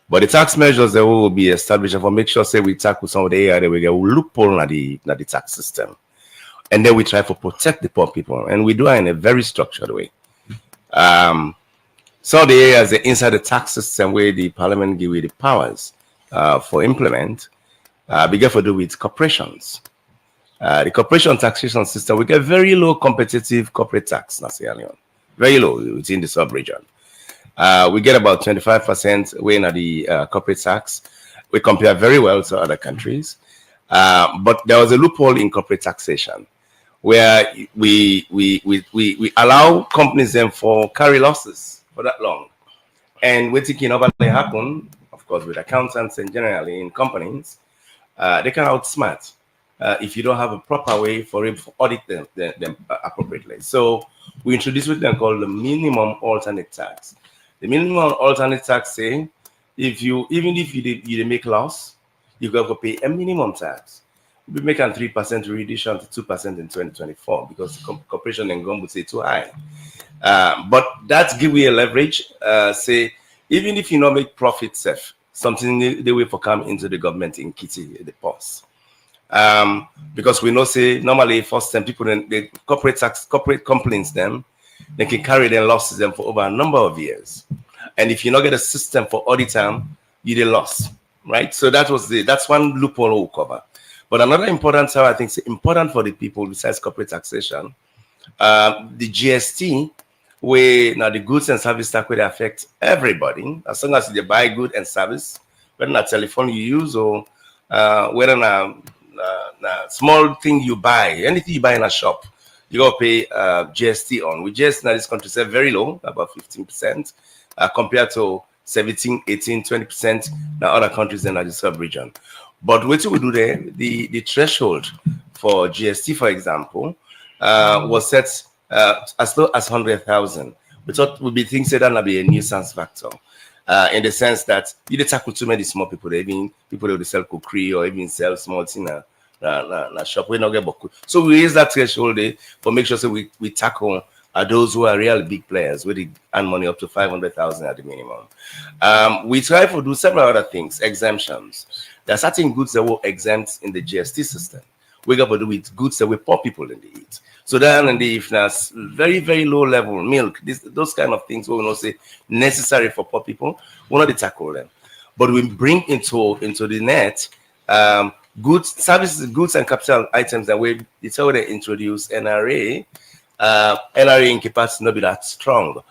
But the tax measures that will be established for make sure say we tackle some of the area that we get loophole in the tax system. And then we try to protect the poor people. And we do it in a very structured way. Some of the areas inside the tax system where the parliament give you the powers for implement, we get to do with corporations. The corporation taxation system, we get very low competitive corporate tax, very low within the sub-region. We get about 25% weighing at the corporate tax. We compare very well to other countries. But there was a loophole in corporate taxation where we allow companies then for carry losses for that long. And we're thinking about what happen, of course, with accountants and generally in companies, they can outsmart if you don't have a proper way for him to audit them appropriately. So we introduced what they call the minimum alternate tax. The minimum alternate tax say even if you make loss, you got to pay a minimum tax. We make a 3% reduction to 2% in 2024 because the corporation and government would say too high. But that's give you a leverage. Say even if you not make profit safe, something they will for come into the government in kitty the pause. Because we know say normally first time people in the corporate complaints them, they can carry their losses them for over a number of years. And if you not get a system for audit time, you the loss, right? So that's one loophole we'll cover. But another important I think is important for the people besides corporate taxation, the GST, where now the goods and service tax will affect everybody as long as they buy good and service, whether not telephone you use or whether not small thing you buy, anything you buy in a shop, you got to pay GST on. With GST now this country is very low, about 15%, compared to 17, 18, 20% now other countries in the sub-region. But what we do there, the threshold for GST, for example, was set as low as 100,000. We thought would be things that would be a nuisance factor, in the sense that you tackle too many small people, even people that sell cookery or even sell small things in a shop. We not get boku. So we raise that threshold for make sure so we tackle those who are real big players, where they earn money up to 500,000 at the minimum. We try to do several other things, exemptions. There are certain goods that were exempt in the GST system. We got to do with goods that we poor people in the eat. So then, and if that's very, very low level milk, those kind of things we will not say necessary for poor people, we're not tackle them. But we bring into the net goods, services, goods and capital items that we it's already introduced NRA. NRA in capacity not be that strong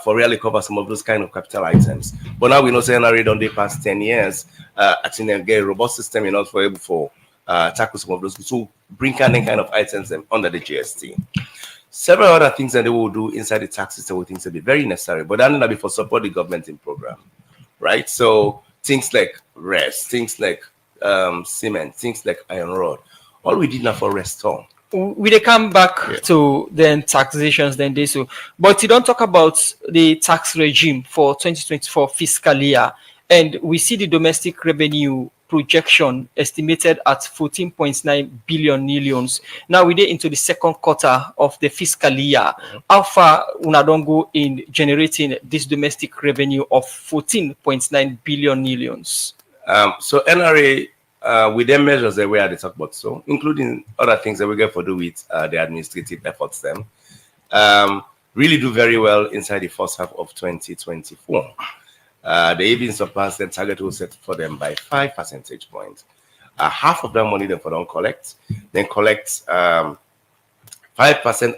for really cover some of those kind of capital items. But now we know say NRA don't they past 10 years. I think they get a robust system enough for able for tackle some of those. So bring kind of items them under the GST. Several other things that they will do inside the tax system we think will be very necessary, but that will be for support the government in program, right? So things like rest, things like cement, things like iron rod. All we did now for restore. We they come back to then taxations then they so, but you don't talk about the tax regime for 2024 fiscal year, and we see the domestic revenue projection estimated at 14.9 billion millions. Now we get into the second quarter of the fiscal year. How far una don't go in generating this domestic revenue of 14.9 billion millions? So NRA. With them measures that we had to talk about, so including other things that we get for do with the administrative efforts, them really do very well inside the first half of 2024. They even surpassed the target was set for them by 5 percentage points. Half of that money they don't collect, then collect 5%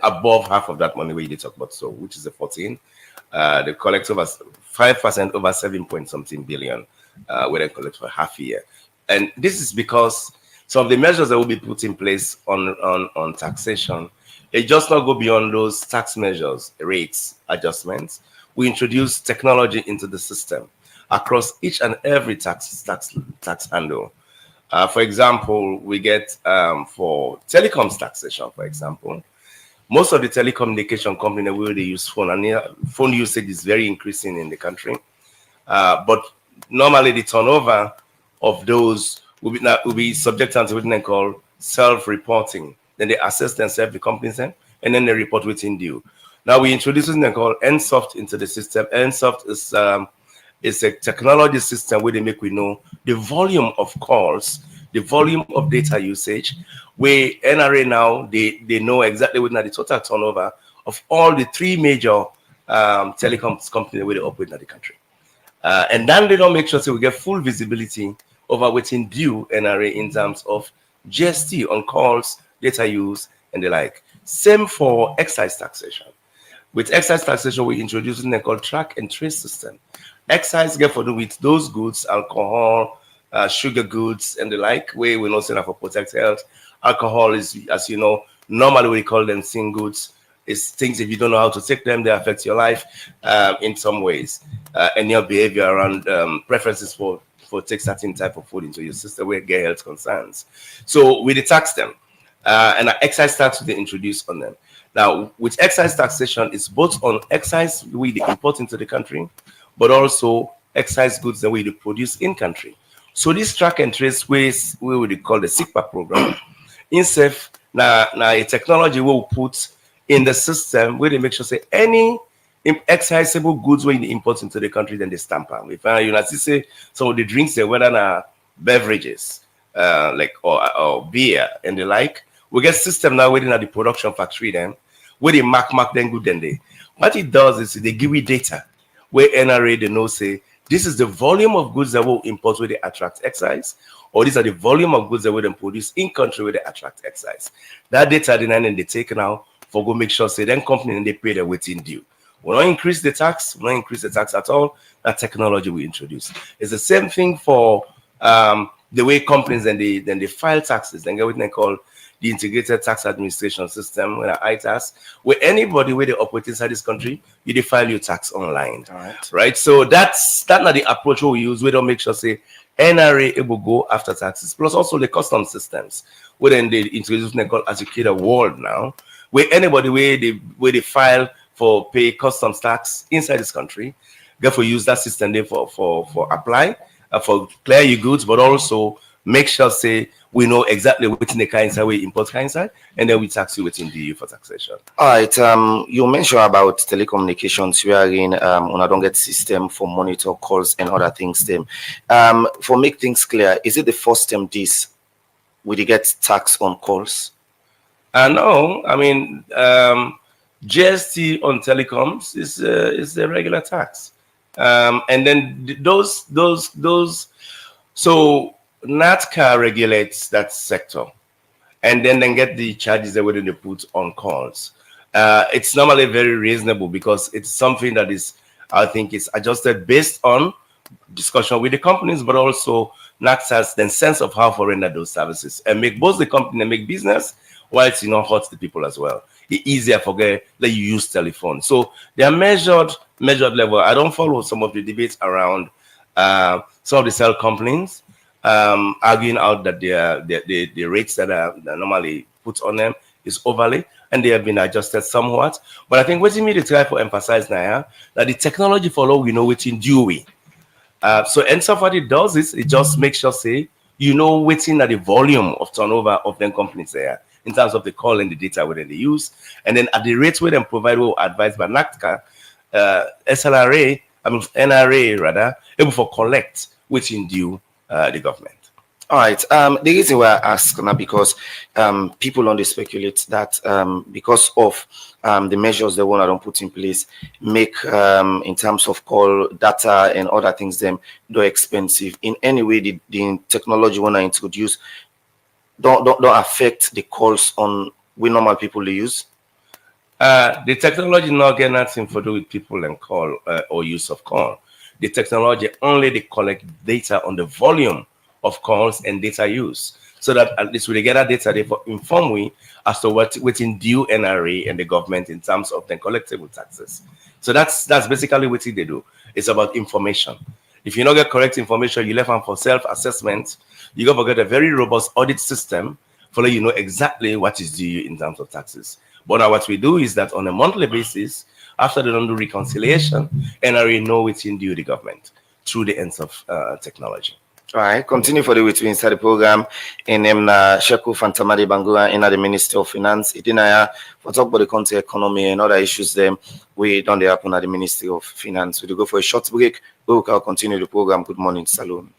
above half of that money we did talk about, so which is the 14. They collect over 5% over 7 point something billion, where they collect for half a year. And this is because some of the measures that will be put in place on taxation, it just not go beyond those tax measures, rates, adjustments. We introduce technology into the system across each and every tax handle. For example, we get for telecoms taxation, for example, most of the telecommunication companies will they use phone, and phone usage is very increasing in the country. But normally the turnover of those will be subject to what they call self-reporting. Then they assess themselves, the companies, and then they report within due. Now we introduce something called NSoft into the system. NSoft is It's a technology system where they make we know the volume of calls, the volume of data usage. Where NRA now they know exactly what the total turnover of all the three major telecoms companies where they operate in the country. And then they don't make sure so we get full visibility over what's in due NRA in terms of GST on calls, data use, and the like. Same for excise taxation. With excise taxation, we're introducing a called track and trace system. Excise get for do with those goods, alcohol, sugar goods, and the like, where we're not saying that for protect health. Alcohol is, as you know, normally we call them sin goods. It's things if you don't know how to take them, they affect your life in some ways, and your behavior around preferences for take certain type of food into your system where get health concerns. So we tax them, and excise tax they introduce on them. Now with excise taxation, it's both on excise we import into the country, but also excise goods that we produce in country. So this track and trace ways we would call the SICPA program. INSEF now a technology we'll put in the system where they make sure say any excisable goods when they import into the country, then they stamp them. If you know, say some of the drinks they whether na beverages like or beer and the like, we get system now waiting at the production factory then where they mark then good then they. What it does is they give you data where NRA they know say this is the volume of goods that will import where they attract excise, or these are the volume of goods that will then produce in country where they attract excise. That data then they take now for go make sure say then company and they pay their waiting due. We don't increase the tax, we don't increase the tax at all. That technology we introduce. It's the same thing for the way companies then they file taxes, then get what they call the integrated tax administration system, where ITAS, where anybody where they operate inside this country, you file your tax online. Right. So that's not the approach we use. We don't make sure say NRA able go after taxes, plus also the custom systems, where then they introduce what they call educator world now, where anybody where they file for pay customs tax inside this country, therefore use that system there for apply for clear your goods, but also make sure say we know exactly within the kind we import kind side, and then we tax you within the EU for taxation. All right. You mentioned about telecommunications wherein I don't get system for monitor calls and other things. Them for make things clear, is it the first time this will you get tax on calls? No, I mean GST on telecoms is the regular tax, and then those so NATCA regulates that sector, and then get the charges that they put on calls. It's normally very reasonable because it's something that is, I think, is adjusted based on discussion with the companies, but also NATCA's then sense of how to render those services and make both the company and make business while it's hurt the people as well. It's easier forget that you use telephone. So they are measured level. I don't follow some of the debates around some of the cell companies arguing out that the rates that are normally put on them is overly, and they have been adjusted somewhat. But I think what you need to try to emphasize now that the technology for law we know it's in due way. So and so what it does is it just makes sure say waiting at the volume of turnover of them companies there in terms of the call and the data where they use, and then at the rates where they provide will advised by NACTCA, NRA rather able for collect which in due the government. All right. The reason why I ask now because people only speculate that because of the measures they want to put in place, make in terms of call data and other things them though expensive. In any way, the technology want to introduce don't affect the calls on we normal people they use. The technology not get nothing to do with people and call or use of call. The technology only they collect data on the volume of calls and data use, so that at least we get that data they inform we as to what's in due NRA and the government in terms of the collectible taxes. So that's basically what they do. It's about information. If you don't get correct information, you left them for self-assessment. You got to get a very robust audit system for you know exactly what is due in terms of taxes. But now what we do is that on a monthly basis, after they don't do reconciliation, NRA know it's in due the government through the ends of technology. All right, continue for the way to inside the program. In Sheku Fantamade Bangura in the Ministry of Finance. Idinaya for talk about the country economy and other issues them we don't happen at the Ministry of Finance. We'll go for a short break. We will continue the program. Good morning, Salon.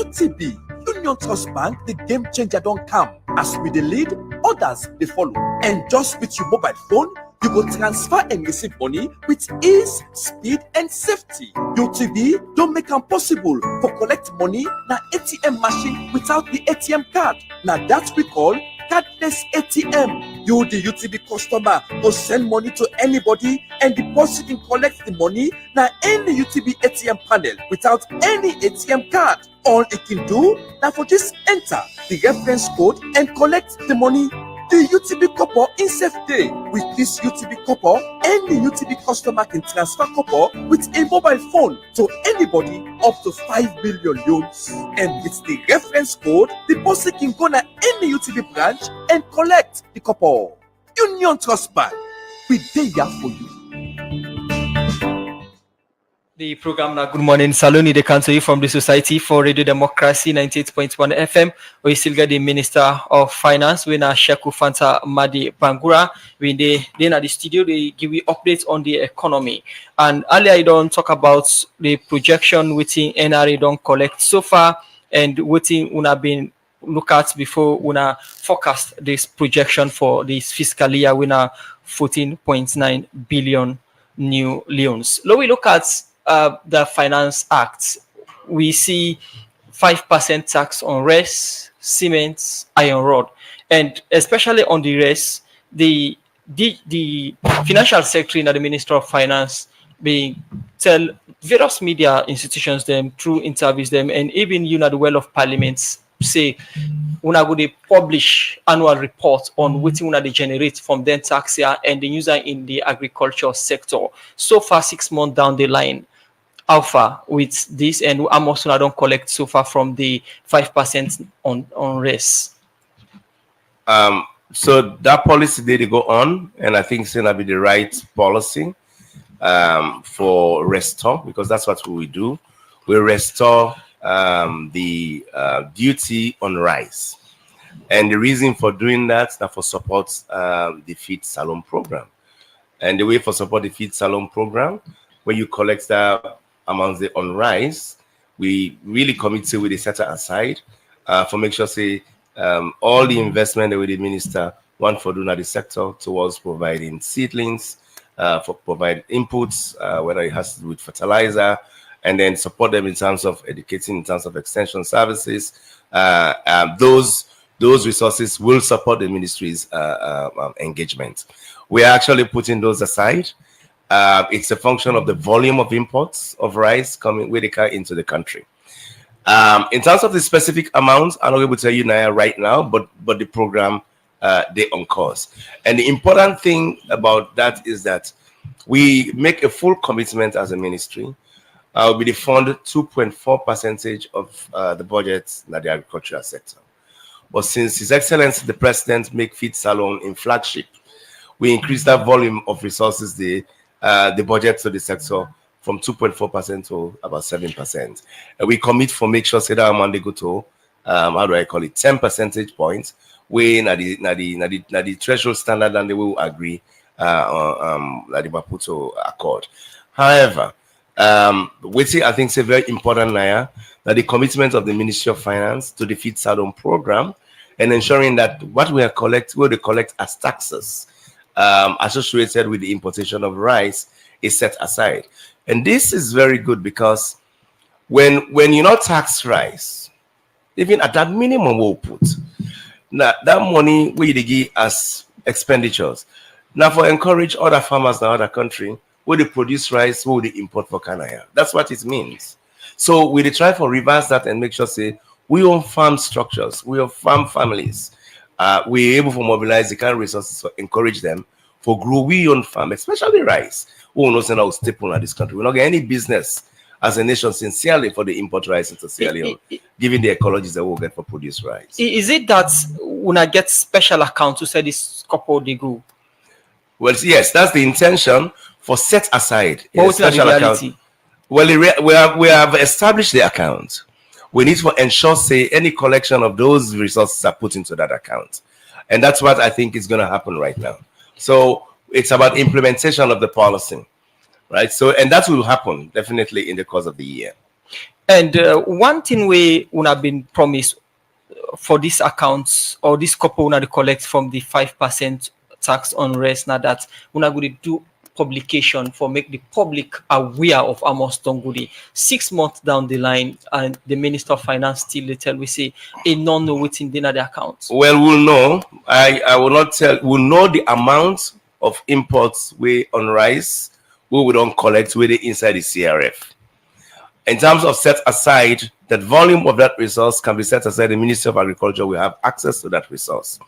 TB Union Trust Bank, the game changer don't come. As we the lead, others they follow. And just with your mobile phone, you go transfer and receive money with ease, speed, and safety. UTB don't make it possible for collect money na ATM machine without the ATM card. Now that we call cardless ATM. You, the UTB customer, go send money to anybody and deposit and collect the money na any UTB ATM panel without any ATM card. All it can do now for just enter the reference code and collect the money. The UTB copper in safe day. With this UTB copper, any UTB customer can transfer copper with a mobile phone to anybody up to 5 million loans. And with the reference code, the person can go to any UTB branch and collect the copper. Union Trust Bank, we dey here for you. The program now, Good Morning Saloni, they come to you from the Society for Radio Democracy 98.1 FM. We still get the Minister of Finance, we now Sheku Fanta Madi Bangura. We they at the studio, they give you updates on the economy. And earlier I don't talk about the projection within NRA don't collect so far and waiting una been look at before una forecast this projection for this fiscal year, we now 14.9 billion new loans. Now we look at the Finance Act, we see 5% tax on rice, cement, iron rod, and especially on the rice, the financial secretary and the Minister of Finance being tell various media institutions them through interviews them, and even the Well of Parliament say una go dey publish annual report on wetin una dey generate from them tax here and the user in the agriculture sector. So far, 6 months down the line, how far with this, and how much I don't collect so far from the 5% on rice? So that policy did go on, and I think it's gonna be the right policy for restore, because that's what we do. We restore the duty on rice, and the reason for doing that is for support the Feed Salon program. And the way for support the Feed Salon program, when you collect that amount on rice, we really commit with a set aside for make sure say all the investment that we administer one for doing the sector towards providing seedlings, for providing inputs, whether it has to do with fertilizer, and then support them in terms of educating, in terms of extension services. Those resources will support the ministry's engagement. We are actually putting those aside. It's a function of the volume of imports of rice coming with the car into the country. In terms of the specific amounts, I'm not able to tell you now right now, but the program they on course. And the important thing about that is that we make a full commitment as a ministry. We fund 2.4% of the budget in the agricultural sector. But since His Excellency the President make Feed Salon in flagship, we increase that volume of resources the budget to the sector from 2.4% to about 7%. And we commit for make sure say that Monday go to how do I call it 10 percentage points, we na the threshold standard, and they will agree on the Maputo Accord. However, which I think is a very important now, that the commitment of the Ministry of Finance to the Feed Salon program and ensuring that what we collect as taxes associated with the importation of rice is set aside. And this is very good because when you not tax rice, even at that minimum we'll put, now that money we give as expenditures. Now for encourage other farmers in other country, where they produce rice, where they import for Canada. That's what it means. So we try for reverse that and make sure say we own farm structures, we own farm families. We're able to mobilize the kind of resources to encourage them for grow we own farm, especially rice. We will not send out staple in this country. We're not getting any business as a nation sincerely for the import rice into Sierra Leone, given the ecologies that we'll get for produce rice. Is it that when I get special account to say this couple they go? Well, yes, that's the intention for set aside in a What special account. Well, we have established the account. We need to ensure, say, any collection of those resources are put into that account. And that's what I think is going to happen right now. So it's about implementation of the policy, right? So, and that will happen definitely in the course of the year. And one thing we would have been promised for these accounts or this couple when they collect from the 5% tax on rest, now that we're not going to do publication for make the public aware of Amos Tongudi 6 months down the line, and the Minister of Finance still tell we say a non-know within the account. Well, we'll know. I will not tell. We'll know the amount of imports we on rice we don't collect with it inside the CRF. In terms of set aside, that volume of that resource can be set aside. The Ministry of Agriculture will have access to that resource.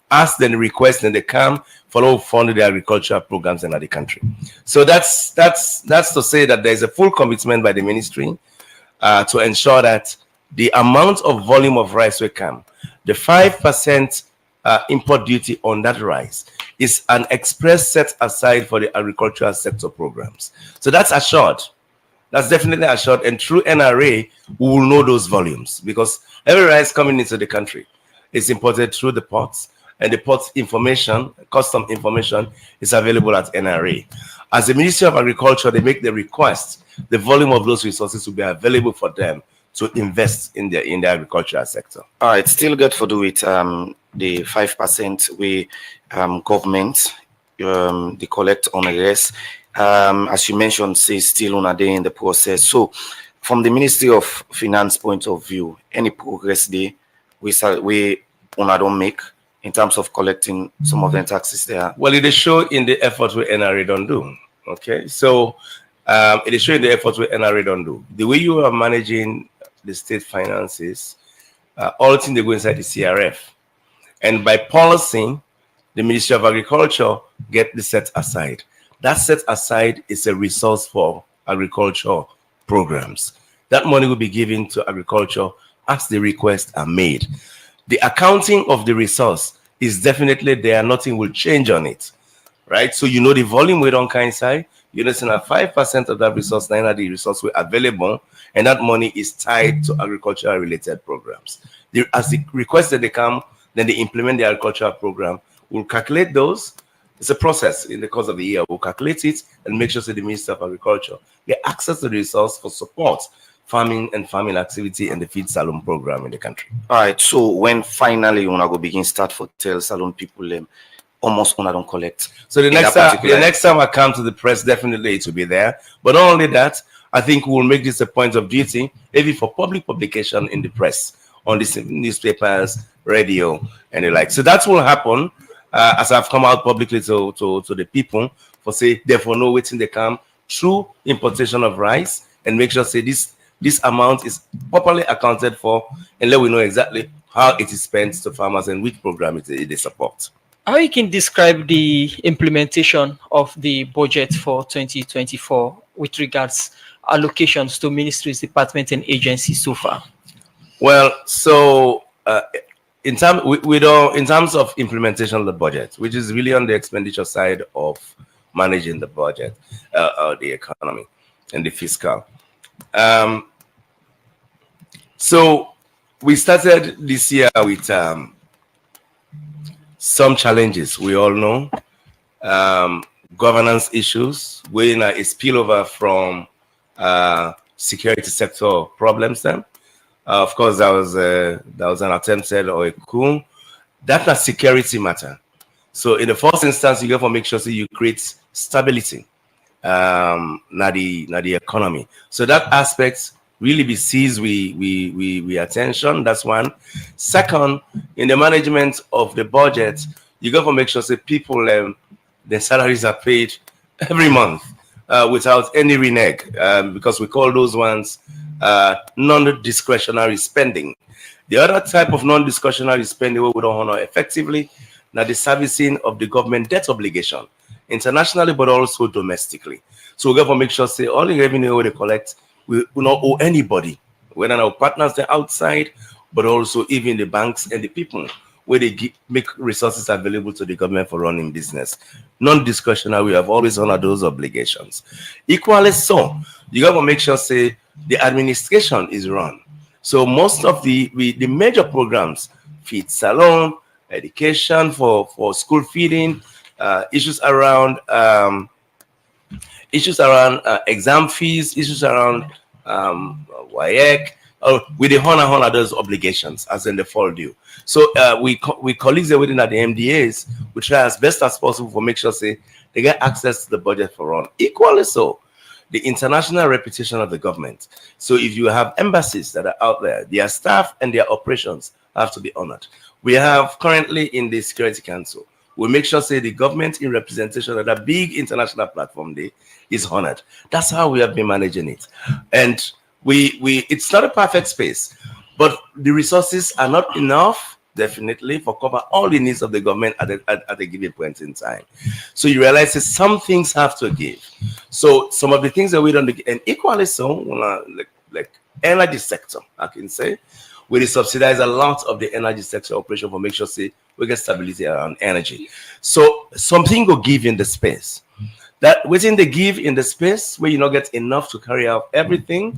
Ask them request, and they come follow fund the agricultural programs in the country. So that's to say that there is a full commitment by the ministry to ensure that the amount of volume of rice will come. The 5% import duty on that rice is an express set aside for the agricultural sector programs. So that's assured. That's definitely assured. And through NRA, we will know those volumes, because every rice coming into the country is imported through the ports, and the port information, custom information, is available at NRA. As the Ministry of Agriculture, they make the request, the volume of those resources will be available for them to invest in the agricultural sector. All right, still good for do with the 5% we government they collect on the rest. As you mentioned, say still on a day in the process. So from the Ministry of Finance point of view, any progress they we don't make in terms of collecting some of the taxes there? Well, it is show in the effort we NRA don't do. Okay, so it is showing the effort we NRA don't do. The way you are managing the state finances, all things they go inside the CRF, and by policy, the Ministry of Agriculture get the set aside. That set aside is a resource for agriculture programs. That money will be given to agriculture as the requests are made. The accounting of the resource is definitely there. Nothing will change on it, right? So you know the volume we don't coincide. You listen at 5% of that resource, 9 of the resource were available, and that money is tied to agricultural related programs. As the requests that they come, then they implement the agricultural program. We'll calculate those. It's a process in the course of the year. We'll calculate it and make sure that the Minister of Agriculture get access to the resource for support farming and farming activity and the feed salon program in the country. All right. So when finally you wanna go begin start for tell salon people almost wanna don't collect. So the next time I come to the press, definitely it will be there. But not only that, I think we'll make this a point of duty, maybe for public publication in the press, on these newspapers, radio, and the like. So that will happen as I've come out publicly to the people for say therefore no waiting they come through importation of rice, and make sure say this amount is properly accounted for, and let we know exactly how it is spent to farmers and which program it support. How you can describe the implementation of the budget for 2024 with regards allocations to ministries, departments, and agencies so far? Well, so in terms of implementation of the budget, which is really on the expenditure side of managing the budget, the economy, and the fiscal. So we started this year with some challenges. We all know governance issues, where a spillover from security sector problems. Then, of course, that was an attempted or a coup. That's a security matter. So, in the first instance, you have to make sure that you create stability, na the economy. So that aspect really be seized we attention. That's one. Second, in the management of the budget, you got to make sure that people their salaries are paid every month without any renege, because we call those ones non-discretionary spending. The other type of non-discretionary spending we don't honor effectively, now the servicing of the government debt obligation, internationally but also domestically. So we got to make sure say all the revenue we collect, we will not owe anybody, whether our partners they're outside, but also even the banks and the people, where they make resources available to the government for running business. Non-discretionary, we have always honored those obligations. Equally so, you got to make sure say the administration is run. So most of the major programs, feed salon, education for school feeding, issues around exam fees, issues around WAEC, with the honor those obligations as in the fall due. So we colleagues are within at the MDAs, we try as best as possible for make sure say they get access to the budget for run. Equally so, the international reputation of the government. So if you have embassies that are out there, their staff and their operations have to be honored. We have currently in the Security Council, we make sure say the government in representation of that big international platform day is honored. That's how we have been managing it. And we it's not a perfect space, but the resources are not enough, definitely, for cover all the needs of the government at a given point in time. So you realize that some things have to give. So some of the things that we don't, and equally so, like energy sector, I can say, we subsidize a lot of the energy sector operation for make sure say we get stability around energy. So something will give in the space. That within the give in the space where you not get enough to carry out everything,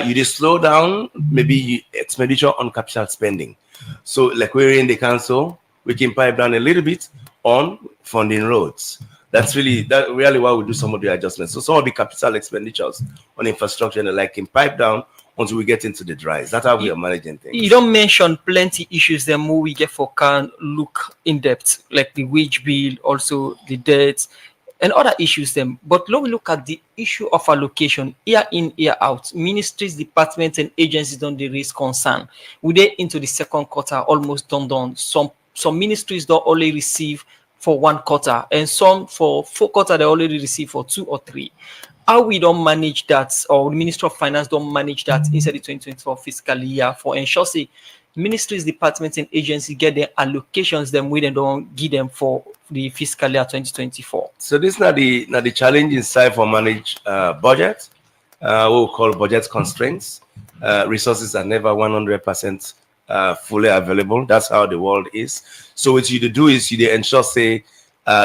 you just slow down maybe expenditure on capital spending. So like we're in the council, we can pipe down a little bit on funding roads. That's really why we do some of the adjustments. So some of the capital expenditures on infrastructure and the like can pipe down until we get into the dries. That's how we are managing things. You don't mention plenty issues then more we get for can look in depth, like the wage bill, also the debts and other issues then. But let me look at the issue of allocation year in, year out. Ministries, departments, and agencies don't raise concern. We get into the second quarter almost done. Some ministries don't only receive for 1 quarter, and some for 4 quarters they already receive for 2 or 3. How we don't manage that, or the Ministry of Finance don't manage that inside the 2024 fiscal year for ensure say ministries, departments, and agencies get their allocations them we don't give them for the fiscal year 2024. So this is not the challenge inside for manage budget. What we call budget constraints. Resources are never 100% fully available. That's how the world is. So what you do is you ensure say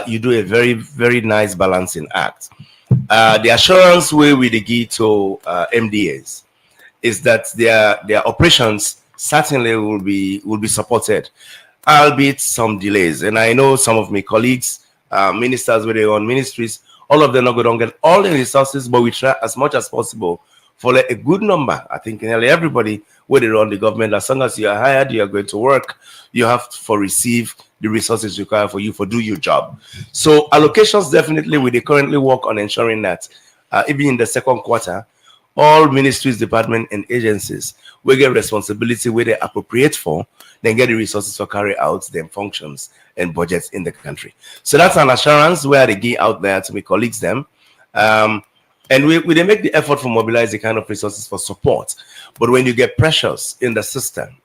you do a very, very nice balancing act. The assurance way we give to MDAs is that their operations certainly will be supported, albeit some delays. And I know some of my colleagues, ministers with their own ministries, all of them are going to get all the resources, but we try as much as possible for like a good number. I think nearly everybody where they run the government, as long as you are hired, you are going to work, you have to receive the resources required for you for do your job. So allocations definitely we currently work on ensuring that even in the second quarter, all ministries, departments, and agencies will get responsibility where they appropriate for, then get the resources to carry out their functions and budgets in the country. So that's an assurance where they get out there to my colleagues them. And we they make the effort to mobilize the kind of resources for support. But when you get pressures in the system,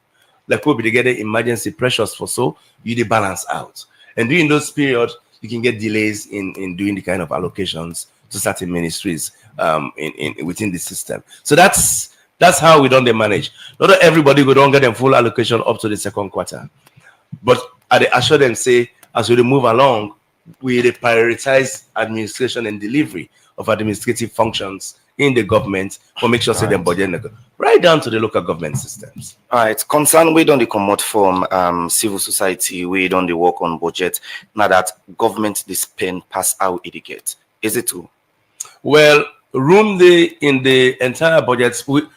like we'll be together emergency pressures for so you de balance out. And during those periods, you can get delays in doing the kind of allocations to certain ministries within the system. So that's how we don't manage. Not everybody will don't get them full allocation up to the second quarter. But I assure them say as we move along, we prioritize administration and delivery of administrative functions in the government for make sure say them budget right down to the local government systems. All right, concern we don't come out from civil society, we don't work on budget. Now that government they spend pass out it get. Is it true? Well, room in the entire budget.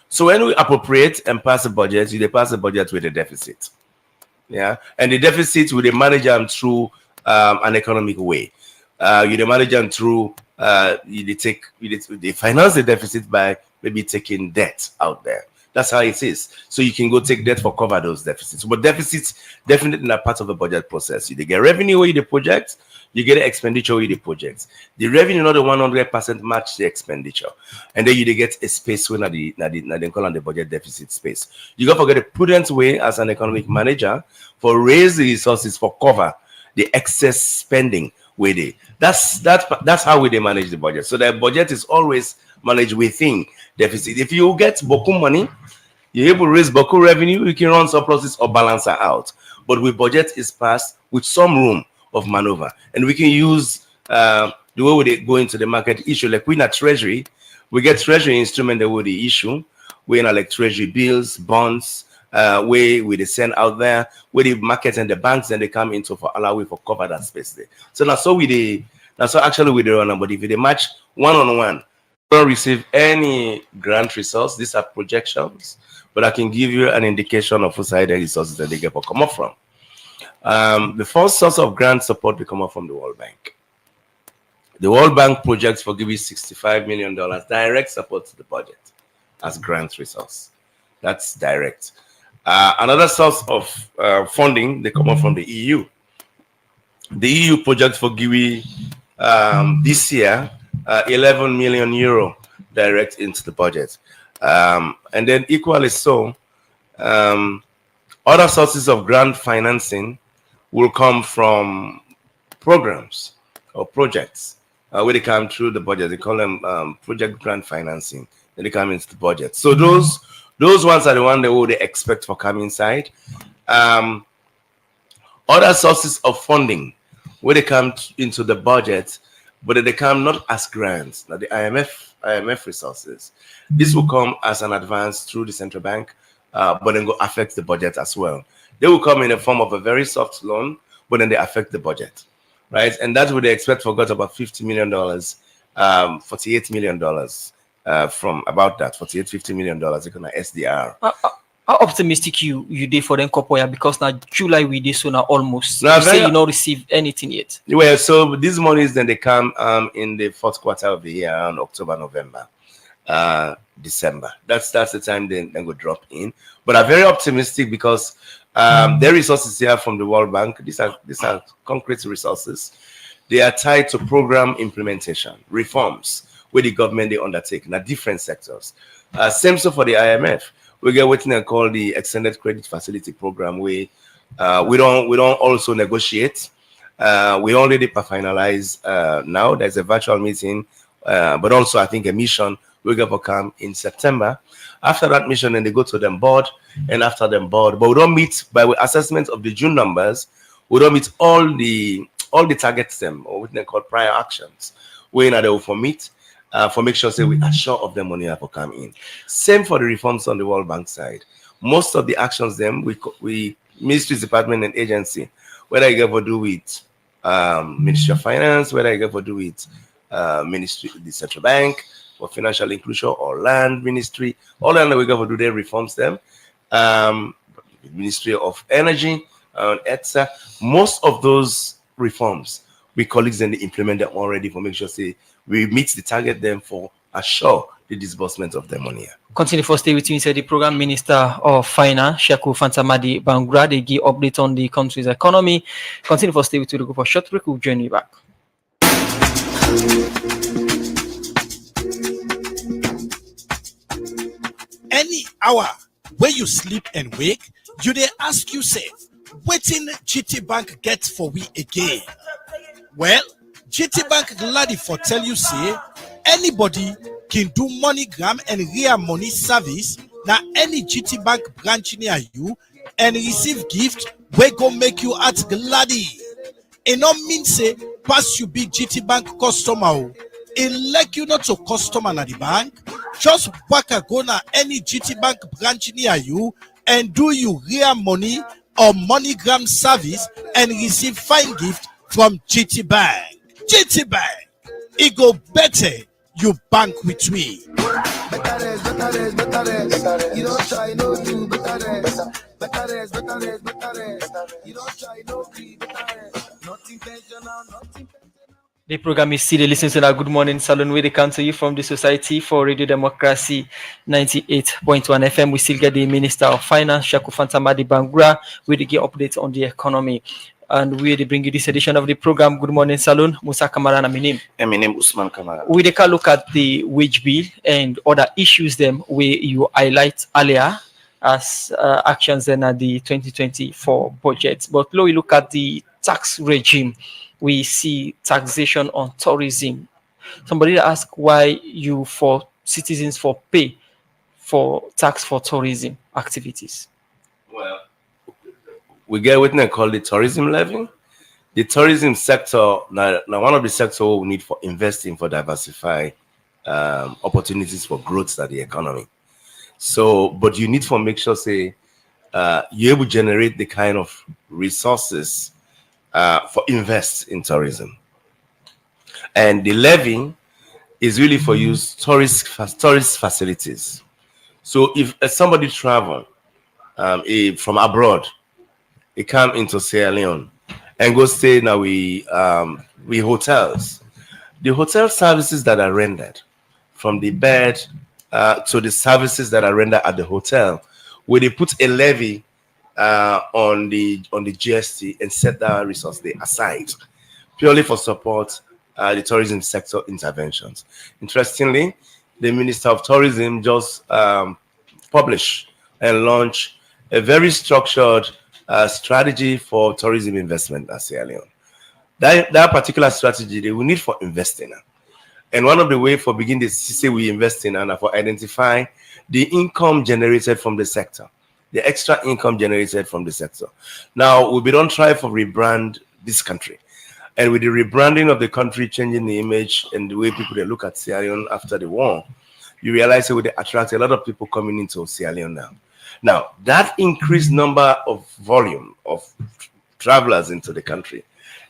So when we appropriate and pass the budget, you pass the budget with a deficit. Yeah, and the deficit we manage them through an economic way. You manage them through they finance the deficit by maybe taking debt out there. That's how it is. So you can go take debt for cover those deficits. But deficits definitely not part of the budget process. You get revenue where you the project, you get expenditure where you the project. The revenue not the 100% match the expenditure, and then you get a space where they call on the budget deficit space. You got to get a prudent way as an economic manager for raise the resources for cover the excess spending where they. That's how we manage the budget. So the budget is always managed within deficit. If you get Boku money, you're able to raise Boku revenue, you can run surpluses or balance her out. But with budget is passed with some room of maneuver. And we can use the way we go into the market issue, like we in a treasury, We get treasury instrument that will the issue. We in like treasury bills, bonds, we they send out there, where the markets and the banks and they come into for allow we for cover that space there. So that's so actually we do run, but if they match one-on-one, don't receive any grant resource. These are projections, but I can give you an indication of whose side the resources that they get for come up from. The first source of grant support will come up from the World Bank. The World Bank projects for giving $65 million direct support to the budget as grant resource. That's direct. Another source of funding, they come up from the EU. The EU projects for giving this year 11 million euro direct into the budget. And then equally so, other sources of grant financing will come from programs or projects where they come through the budget. They call them project grant financing. Then they come into the budget. So those ones are the ones that they expect for coming inside. Other sources of funding where they come into the budget, but they come not as grants. Now the IMF resources. This will come as an advance through the central bank, but then go affect the budget as well. They will come in the form of a very soft loan, but then they affect the budget, right? And that's what they expect for got about $50 million, $48 million from about that, $50 million, they're gonna SDR. How optimistic you did for them Kopoya, because now July we did so now almost. No, you say you not received anything yet. Well, so these monies then they come in the fourth quarter of the year, around October, November, December. That's the time then go drop in. But I'm very optimistic because their resources here from the World Bank, these are concrete resources. They are tied to program implementation, reforms where the government they undertake in different sectors. Same so for the IMF. We get what they call the extended credit facility program, where we don't also negotiate. We already finalize now. There's a virtual meeting, but also I think a mission will get for come in September. After that mission, then they go to them board, and after them board, but we don't meet by assessment of the June numbers. We don't meet all the targets them, or what they call prior actions. We they will for meet. For make sure say we are sure of the money that will come in. Same for the reforms on the World Bank side. Most of the actions them we ministries, department, and agency, whether you get to do with Ministry of Finance, whether you get to do with Ministry, the Central Bank for Financial Inclusion or Land Ministry, all that we get to do their reforms them. Ministry of Energy and etc. Most of those reforms we colleagues then they implement them already for make sure say we meet the target then for assure the disbursement of the money. Continue for stay with me, said the Program Minister of Finance, Shaku Fantamadi Bangra. They give update on the country's economy. Continue for stay with you to go for short break. We'll join you back. Any hour where you sleep and wake, you dey ask yourself, wetin GT Bank get for we again? Well, GT Bank gladly for tell you say anybody can do MoneyGram and real money service na any GT Bank branch near you and receive gift wey go make you at gladly. E no mean say pass you be GT Bank customer o. E like you not to customer na the bank, just waka go na any GT Bank branch near you and do you real money or MoneyGram service and receive fine gift from GT Bank. GT Bank, it go better you bank with me. You don't try no do better. You don't try no be better. Not intentional, not intentional. The program is still listening to our Good Morning Salon, where they come to you from the Society for Radio Democracy 98.1 FM. We still get the Minister of Finance, Shaku Fantamadi Bangra, where they get updates on the economy. And we bring you this edition of the program, Good Morning Salon. Musa Kamara and my name Usman Kamara. We can look at the wage bill and other issues them where you highlight earlier as actions then at the 2024 budget. But now we look at the tax regime. We see taxation on tourism. Somebody asked why you for citizens for pay for tax for tourism activities. Well, we get what they call the tourism levy. The tourism sector now one of the sectors we need for investing for diversify opportunities for growth of the economy. So, but you need to make sure, say, you're able to generate the kind of resources for invest in tourism. And the levy is really for use tourist facilities. So if somebody travel from abroad, they come into Sierra Leone and go stay now we hotels. The hotel services that are rendered, from the bed to the services that are rendered at the hotel, where they put a levy on the GST and set that resource they aside purely for support the tourism sector interventions. Interestingly, the Minister of Tourism just published and launched a very structured strategy for tourism investment at Sierra Leone. That particular strategy they will need for investing. And one of the way for beginning to say we invest in and for identify the income generated from the sector, the extra income generated from the sector. Now, we don't try for rebrand this country. And with the rebranding of the country, changing the image and the way people they look at Sierra Leone after the war, you realize that we attract a lot of people coming into Sierra Leone now. Now, that increased number of volume of travelers into the country,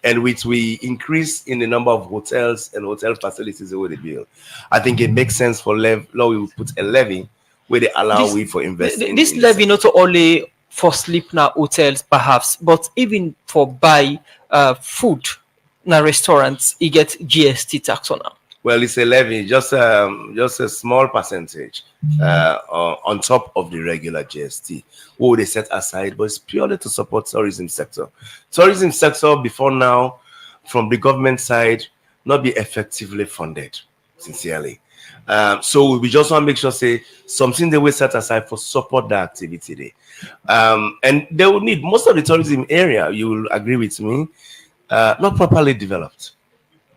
and which we increase in the number of hotels and hotel facilities over the bill, I think it makes sense for law we put a levy where they allow we for investing. This levy not only for sleep now hotels perhaps, but even for buy food now restaurants, you get GST tax on now. Well, it's a levy, just a small percentage on top of the regular GST, what they set aside, but it's purely to support tourism sector. Tourism sector before now, from the government side, not be effectively funded, sincerely. So we just want to make sure, say, something they will set aside for support the activity there. And they will need, most of the tourism area, you will agree with me, not properly developed.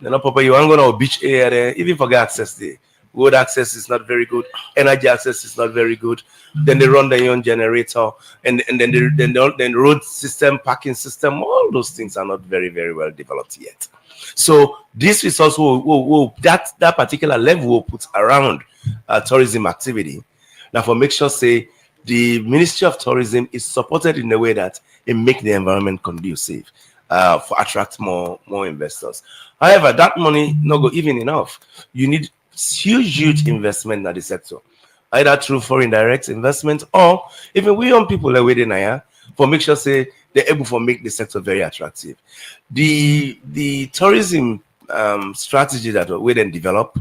They're not proper. You want to go to a beach area there, even forget access there. Road access is not very good. Energy access is not very good. Then they run their own generator, and then the road system, parking system, all those things are not very, very well developed yet. So this is also that particular level will put around tourism activity. Now, for make sure, say, the Ministry of Tourism is supported in a way that it make the environment conducive for attract more investors. However, that money not go even enough. You need huge investment in the sector, either through foreign direct investment or even we young people are waiting here for make sure, say, they're able to make the sector very attractive. The tourism strategy that we then develop,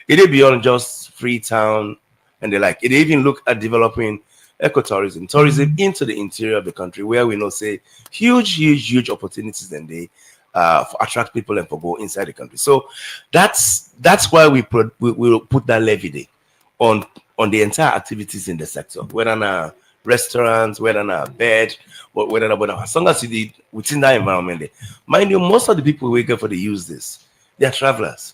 it is beyond just Freetown and the like. It even look at developing ecotourism, tourism into the interior of the country, where we know, say, huge opportunities then they for attract people and for go inside the country. So that's why we will put that levy there on the entire activities in the sector, whether na restaurants, whether na bed, whether as long as you did within that environment there. Mind you, most of the people who wake up for they use this, they are travelers.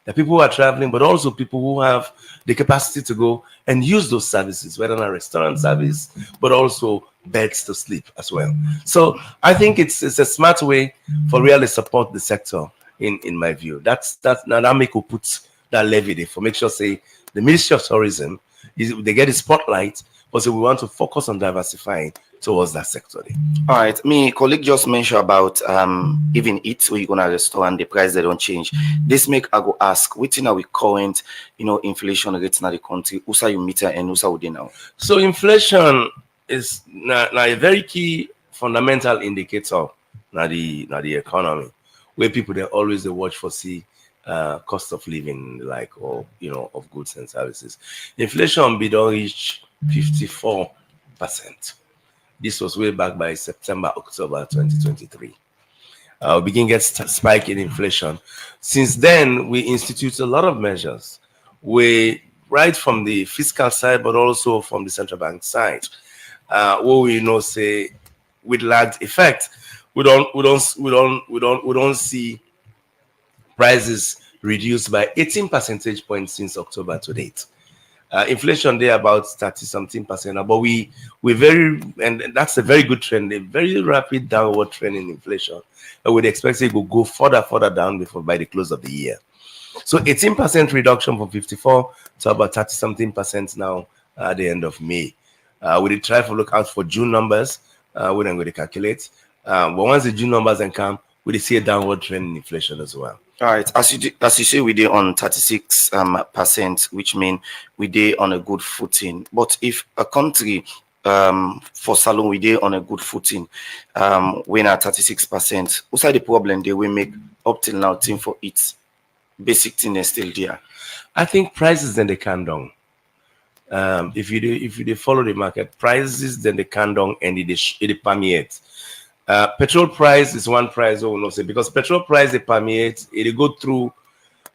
The people who are traveling, but also people who have the capacity to go and use those services, whether in a restaurant service, but also beds to sleep as well. So I think it's a smart way for really support the sector in my view. That's now that make we put that levy there for make sure, say, the Ministry of Tourism they get the spotlight, but so we want to focus on diversifying towards that sector. All right, me colleague just mentioned about even it where you gonna restaurant the price they don't change. This make I go ask within our current inflation rate in the country, USA you meter and USA would now. So inflation is now a very key fundamental indicator now the economy, where people they always they watch for see cost of living like or of goods and services. Inflation be don't reach 54%. This was way back by September, October 2023. We begin get spike in inflation. Since then, we institute a lot of measures. We right from the fiscal side, but also from the central bank side, where we say with lagged effect, we don't see prices reduced by 18 percentage points since October to date. Inflation there about 30-something%, but we and that's a very good trend, a very rapid downward trend in inflation. And we'd expect it will go further down by the close of the year. So 18% reduction from 54 to about 30 something percent now at the end of May. We did try to look out for June numbers. We're not going to calculate. But once the June numbers then come, we see a downward trend in inflation as well. All right, as you say, we did on 36%, which means we did on a good footing. But if a country for Salon we did on a good footing, when at 36%, what's the problem they will make up till now? Thing for its basic thing is still there. I think prices then they come down. If you follow the market, prices then they come down and it permeates. Petrol price is one price, will not say, because petrol price they permeate, it go through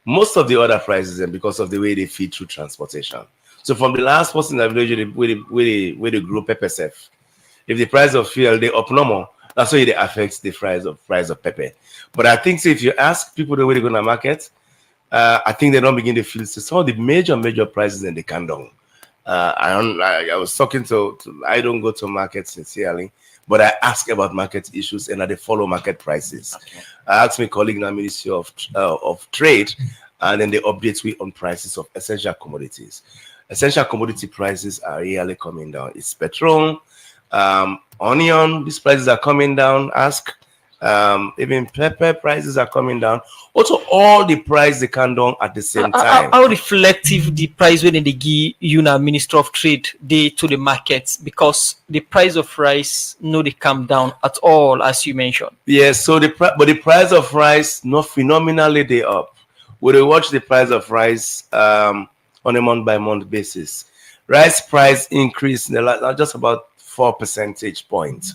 most of the other prices, and because of the way they feed through transportation. So from the last person that where they grow pepper self, if the price of fuel they up normal, that's why it affects the price of pepper. But I think if you ask people the way they go to market, I think they don't begin to feel some of the major prices and they come down. I was talking to I don't go to market sincerely, but I ask about market issues and they follow market prices. Okay. I asked my colleague in the Ministry of Trade, and then they update me on prices of essential commodities. Essential commodity prices are really coming down. It's petrol, onion, these prices are coming down. Even pepper prices are coming down. Also, all the price they come down at the same time. How reflective the price when they give you now, Minister of Trade, they to the markets, because the price of rice no they come down at all, as you mentioned. Yes, so the price of rice not phenomenally they up. When we watch the price of rice on a month-by-month basis, rice price increased in the last just about 4 percentage points.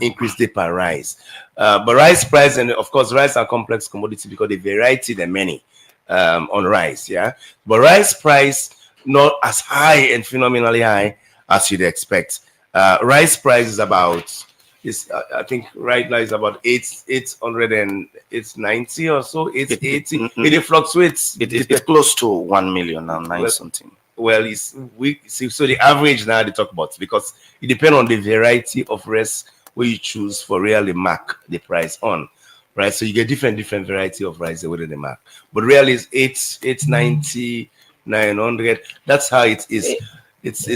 Increase the per rice, but rice price, and of course rice are complex commodity because the variety there many on rice, yeah. But rice price not as high and phenomenally high as you'd expect. Rice price is about I think right now is about 800 and it's 90 or so. 880. It fluctuates. It's close to 1 million now, 9 something. Well, so the average now they talk about, because it depends on the variety of rice where you choose for really mark the price on, right? So you get different variety of rice within the mark, but really it's 890, 900. That's how it is. It's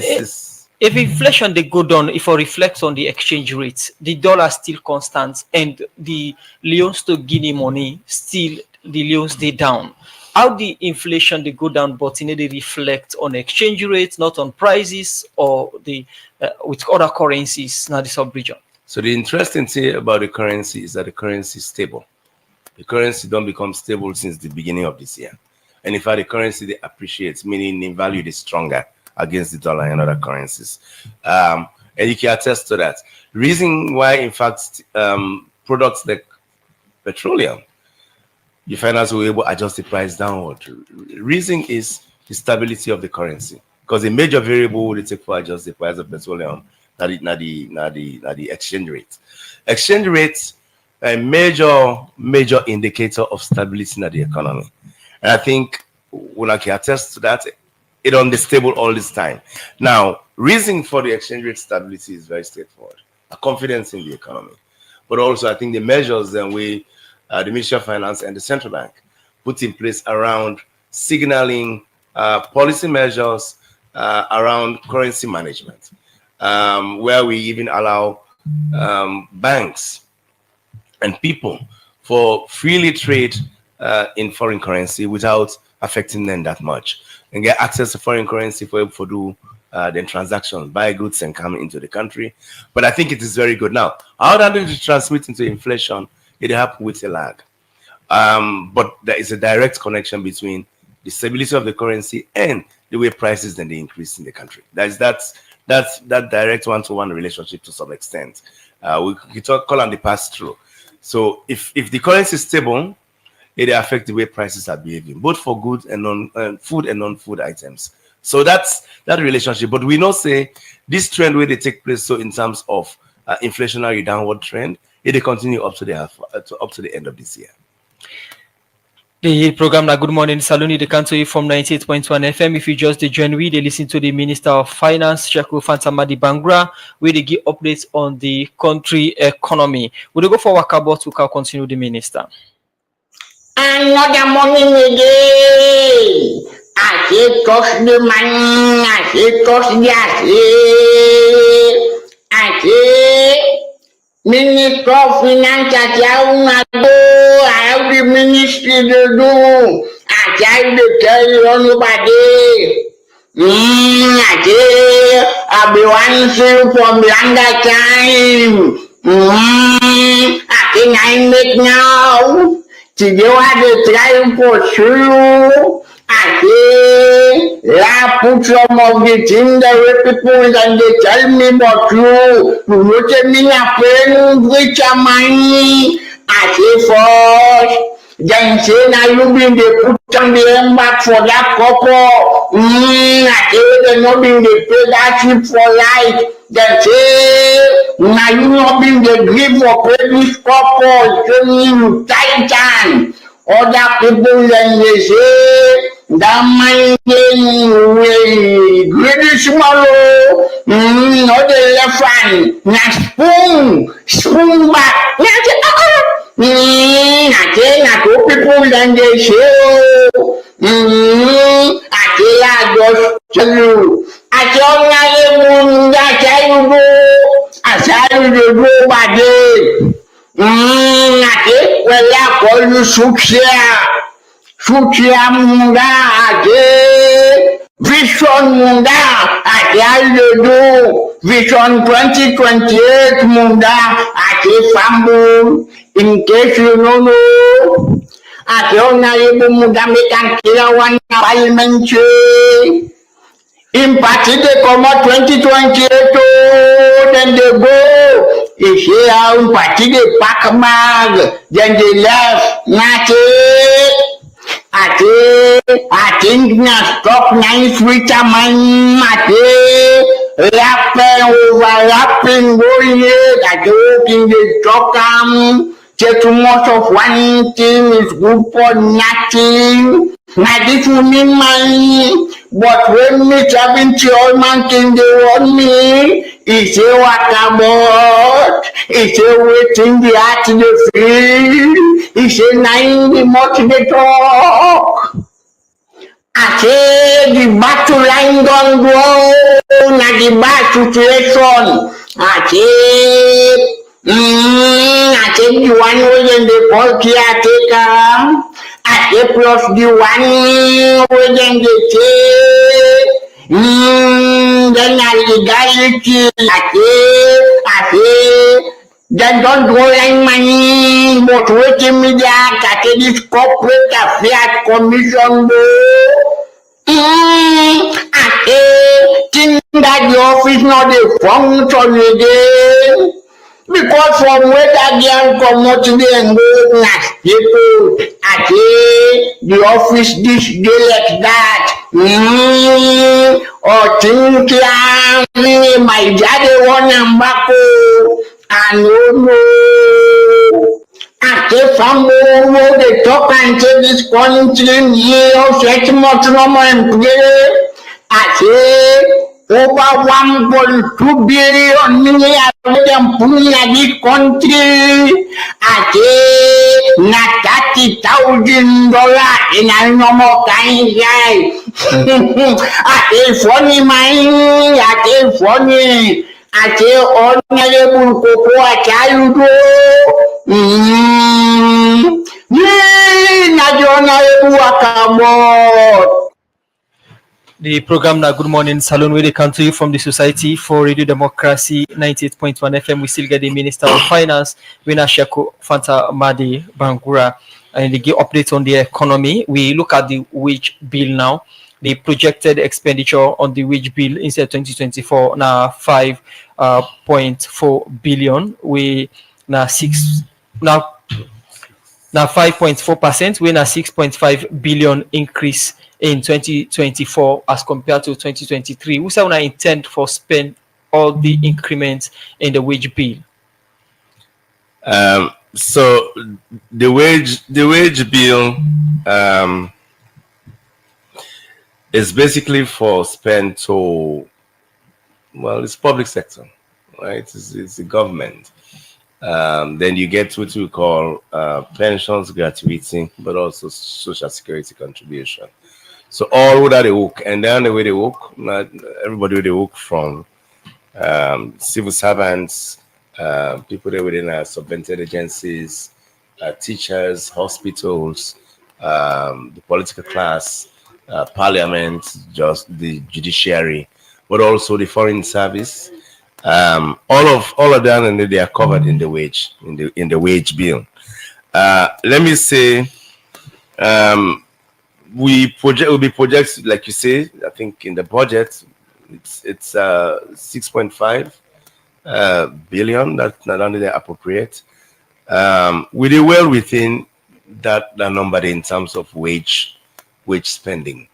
if inflation they go down, if it reflects on the exchange rates, the dollar still constant, and the Leons to Guinea money still the Leons they down. How the inflation they go down, but they reflect on exchange rates, not on prices or the with other currencies, not the sub-region. So the interesting thing about the currency is that the currency is stable. The currency don't become stable since the beginning of this year, and in fact the currency they appreciates, meaning the value is stronger against the dollar and other currencies. And you can attest to that. Reason why, in fact, products like petroleum, you find out we're able to adjust the price downward. Reason is the stability of the currency, because the major variable they take for adjust the price of petroleum, not the exchange rate. Exchange rate a major indicator of stability in the economy, and I think when I can attest to that, it on the stable all this time. Now, reason for the exchange rate stability is very straightforward: a confidence in the economy, but also I think the measures that we the Ministry of Finance and the Central Bank put in place around signaling policy measures around currency management, where we even allow banks and people for freely trade in foreign currency without affecting them that much, and get access to foreign currency for do then transactions, buy goods and come into the country. But I think it is very good. Now, how that going to transmit into inflation? It happens with a lag, but there is a direct connection between the stability of the currency and the way prices then they increase in the country. That's that direct one-to-one relationship to some extent. We call on the pass-through. So if the currency is stable, it affects the way prices are behaving, both for goods and food and non-food items. So that's that relationship. But we know say this trend where they take place. So in terms of inflationary downward trend, it will continue up to the end of this year. The program na Good Morning Saloni, they come to you from 98.1 FM. If you just join we, they listen to the Minister of Finance, Sheku Fantamadi Bangra, where they give updates on the country economy. We'll go for Wakabo to continue the Minister. Another morning again. I say touch the man, I say touch the I say Minister of Finance at Yaunado, I have the ministry to do. I try to tell you nobody. I say I'll be answering from longer time. I think I make now. Today I dey try for you. I say, yeah, put some of the things that way people and they tell me about you. You know, tell me a friend which are mine. I say first. Then say now you been the put on the embark for that couple. I say they not been the pay that ship for life. Then say now you not been the grief for pay this couple. So you titan. Other people then they say that my way greedy swallow. Not the left hand. Now spoon back. I say people then they say, I just tell you, I tell you go, I tell you go by day. I say, well, I call you Sukia Munda, Vision Munda, I tell you do, Vision 2028 Munda, I say Fambu. In case you don't know, I don't know Munda make and kill one parliament. In party they come out 2028, then they go. If you are in party they pack a mag, then they left. I think na stop nice with a man, rapping overlapping, going here, I don't think they talk too much of one thing is good for nothing. Now this will mean money, but when me 70 old man thing they want me, it's a what about, it's a waiting the heart to the field, it's a 90 much they talk. I say the battle line don't go, na the bad situation. I say the one way they call caretaker. I say plus the one way they say. Then legality. I say. Then don't go like money, but waiting me that I say this corporate affairs commission I say think that the office not the function again. Because from where that girl come out today and go last people, I say the office this day like that. Or think my daddy want back. And no. I say from where they talk and say this country here, such much normal employee. I say over 1.2 billion million in this country. I say not $30,000 in a normal kind guy. I say funny man, I say funny. I say honorable Coco, I tell you go. The program now Good Morning Salon where they come to you from the Society for Radio Democracy 98.1 FM. We still get the Minister of Finance, Wina Sheko Fanta Madi Bangura, and they give updates on the economy. We look at the wage bill now. The projected expenditure on the wage bill instead of 2024 now 5.4 billion. We now 5.4%. We now 6.5 billion increase in 2024 as compared to 2023. We say we intend for spend all the increments in the wage bill. So the wage bill is basically for spend to, well, it's public sector, right? It's the government. Then you get what we call pensions, gratuity, but also social security contribution. So all that they work, and then the way they work, not everybody they work from civil servants, people there within subvented agencies, teachers, hospitals, the political class, parliament, just the judiciary, but also the foreign service. All of them, and they are covered in the wage wage bill. Let me say, will be projects like you say. I think in the budget, it's 6.5 billion that not only they appropriate. We do well within that number in terms of wage spending.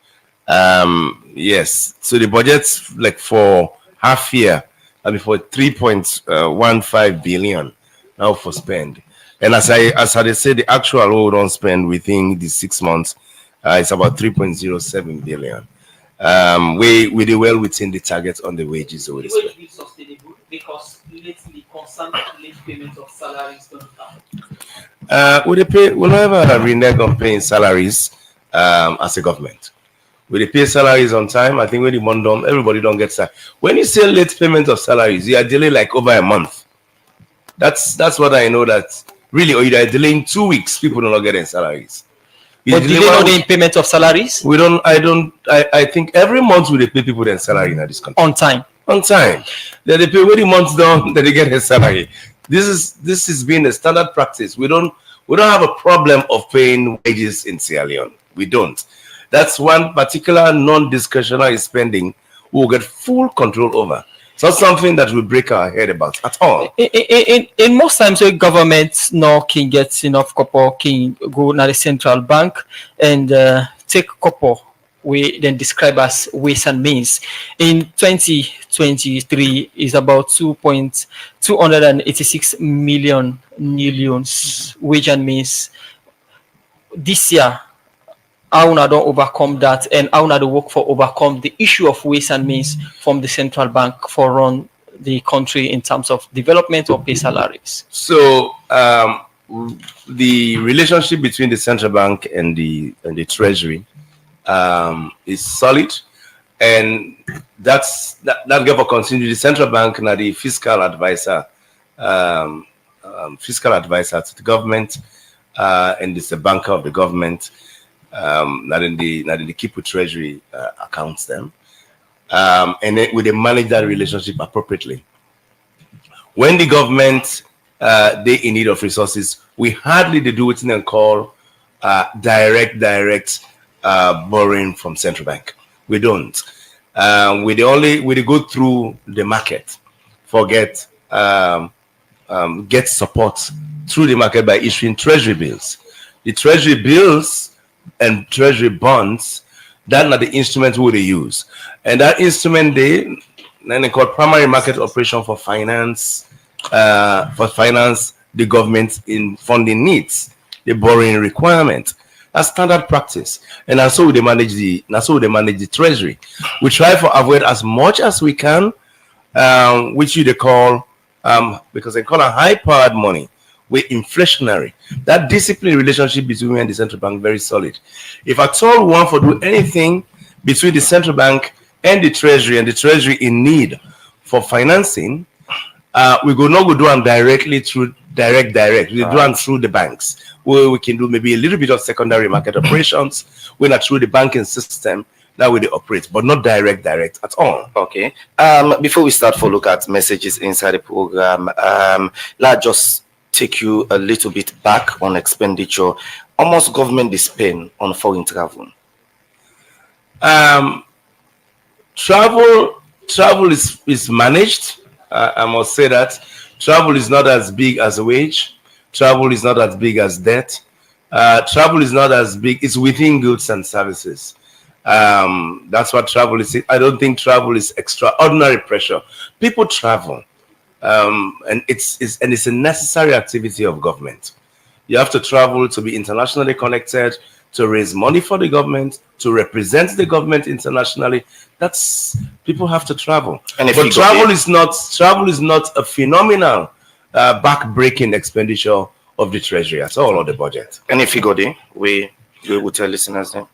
Yes, so the budget's like for half year, I mean for 3.15 billion now for spend. And as I say, the actual we don't spend within the 6 months, it's about 3.07 billion. We do well within the target on the wages. The wage will be sustainable because lately constant late payment of salaries don't come. We'll never renege on paying salaries as a government. We pay salaries on time. I think when the month done, everybody don't get salary. When you say late payment of salaries, you are delaying like over a month. That's what I know, that really, or you are delaying 2 weeks, people do not get their salaries. But do they know the payment of salaries? We don't. I think every month we pay people their salary in this country on time. On time. Then they pay when the month's done, then they get their salary. This is being a standard practice. We don't have a problem of paying wages in Sierra Leone. We don't. That's one particular non-discretionary spending we will get full control over. It's not something that we break our head about at all. In most times, the government no can get enough copper, can go to the central bank and take copper, we then describe as ways and means. In 2023 is about 286 millions wage and means. This year, how not don't overcome that, and how not work for overcome the issue of ways and means from the central bank for run the country in terms of development or pay salaries. So the relationship between the central bank and the treasury is solid, and that therefore continue. The central bank now the fiscal advisor to the government, and it's the banker of the government. Not in the Kipu Treasury accounts them, and then we manage that relationship appropriately. When the government they in need of resources, we hardly do what they call direct borrowing from central bank. We don't. We go through the market, get support through the market by issuing treasury bills. The treasury bills and treasury bonds, that are the instruments we use, and that instrument they call primary market operation for finance the government in funding needs, the borrowing requirement. That's standard practice, and that's how they manage the treasury. We try to avoid as much as we can, which they call because they call a high-powered money. We're inflationary. That discipline relationship between we and the central bank very solid. If at all we want to do anything between the central bank and the treasury in need for financing, we go not go do them directly through direct. We do them through the banks, where we can do maybe a little bit of secondary market operations. We're not through the banking system that way they operate, but not direct at all. Okay. Before we start for look at messages inside the program, let's just take you a little bit back on expenditure. Almost government is spend on foreign travel. Travel is managed. I must say that travel is not as big as wage. Travel is not as big as debt. Travel is not as big. It's within goods and services. That's what travel is. I don't think travel is extraordinary pressure. People travel. And it's a necessary activity of government. You have to travel to be internationally connected, to raise money for the government, to represent the government internationally. People have to travel. And but travel is not a phenomenal back-breaking expenditure of the treasury. That's all of the budget. Any figure there? We will tell listeners then.